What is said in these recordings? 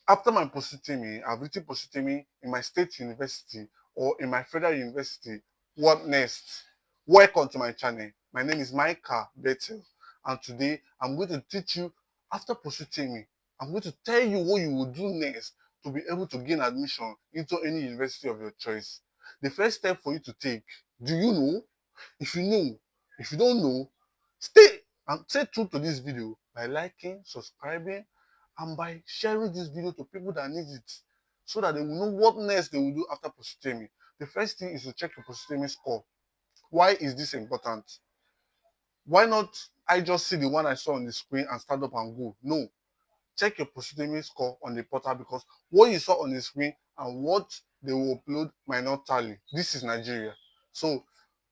After my post-UTME, I've written post-UTME in my state university or in my federal university. What next? Welcome to my channel. My name is Micah Bethel, and today I'm going to teach you after post-UTME. I'm going to tell you what you will do next to be able to gain admission into any university of your choice. The first step for you to take, do you know? If you know, if you don't know, stay true to this video by liking, subscribing, and by sharing this video to people that need it so that they will know what next they will do after post-UTME. The first thing is to check your post-UTME score. Why is this important? Why not I just see the one I saw on the screen and stand up and go? No. Check your post-UTME score on the portal, because what you saw on the screen and what they will upload might not tally. This is Nigeria. So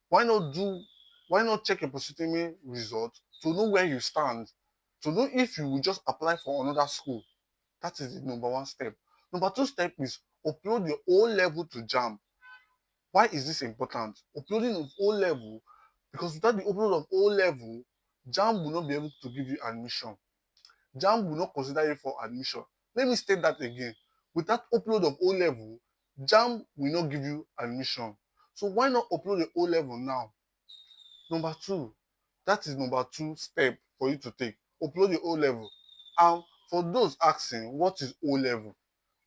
why not check your post-UTME result to know where you stand, to know if you will just apply for another school. That is the number one step. Number two step is upload your O level to JAMB. Why is this important? Uploading of O level, because without the upload of O level, JAMB will not be able to give you admission. JAMB will not consider you for admission. Let me state that again. Without upload of O level, JAMB will not give you admission. So why not upload the O level now? Number two, that is number two step for you to take. Upload your O level. And for those asking, what is O level?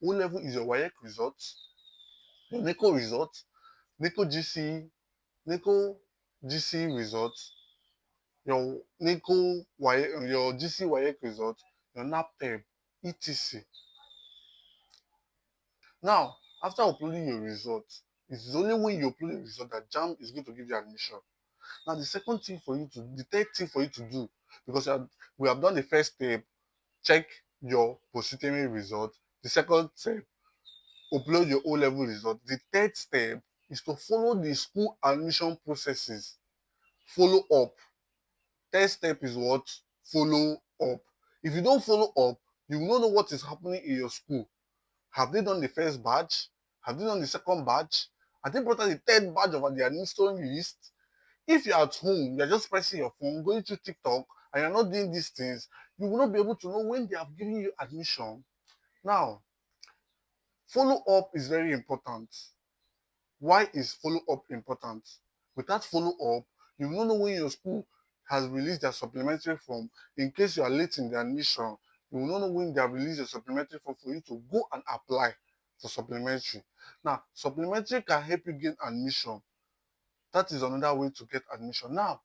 O level is your WAEC results, your NECO results, NECO GC, NECO GC results, your NECO WAEC, your GC WAEC results, your NAPTEB, etc. Now, after uploading your results, it's only when you upload your result that JAMB is going to give you admission. Now, the third thing for you to do, because we have done the first step, check your post-UTME result. The second step, upload your O-level result. The third step is to follow the school admission processes. Follow up. Third step is what? Follow up. If you don't follow up, you will not know what is happening in your school. Have they done the first batch? Have they done the second batch? Have they brought out the third batch of the administration list? If you're at home, you're just pressing your phone, going to TikTok, and you're not doing these things, you will not be able to know when they have given you admission. Now, follow up is very important. Why is follow up important? Without follow up, you will not know when your school has released their supplementary form. In case you are late in the admission, you will not know when they have released the supplementary form for you to go and apply for supplementary. Now, supplementary can help you gain admission. That is another way to get admission. Now,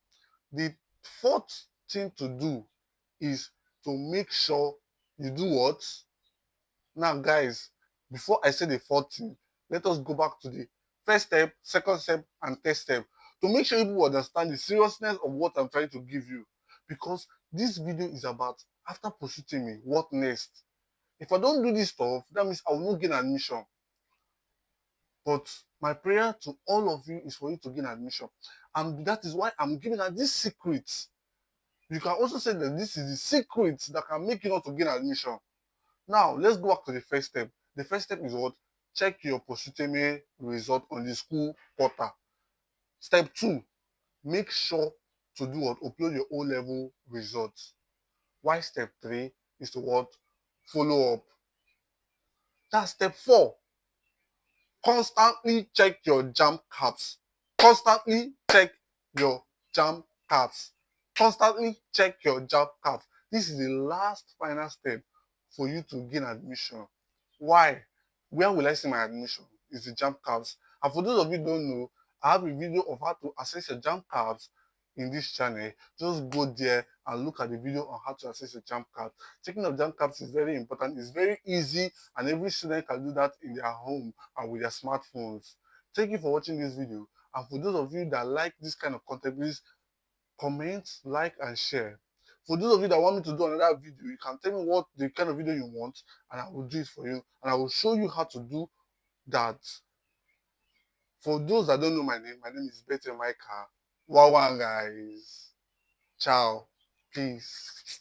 the fourth thing to do is to make sure you do what? Now, guys, before I say the fourth thing, let us go back to the first step, second step, and third step to make sure people understand the seriousness of what I'm trying to give you. Because this video is about after post-UTME, what next? If I don't do this stuff, that means I will not gain admission. But my prayer to all of you is for you to gain admission. And that is why I'm giving out this secret. You can also say that this is the secret that can make you not to gain admission. Now, let's go back to the first step. The first step is what? Check your post-UTME result on the school portal. Step 2, make sure to do what? Upload your O-level results. Why step 3 is to what? Follow up. That's step 4. Constantly check your JAMB CAPS. Constantly check your JAMB CAPS. Constantly check your JAMB CAPS. This is the last final step for you to gain admission. Why? Where will I see my admission? Is the JAMB CAPS. And for those of you who don't know, I have a video of how to access your JAMB CAPS in this channel. Just go there and look at the video on how to access your JAMB CAPS. Checking of JAMB CAPS is very important. It's very easy, and every student can do that in their home and with their smartphones. Thank you for watching this video. And for those of you that like this kind of content, please comment, like, and share. For those of you that want me to do another video, you can tell me what the kind of video you want, and I will do it for you, and I will show you how to do that. For those that don't know my name is Bethel Micah. Wow, guys. Ciao. Peace.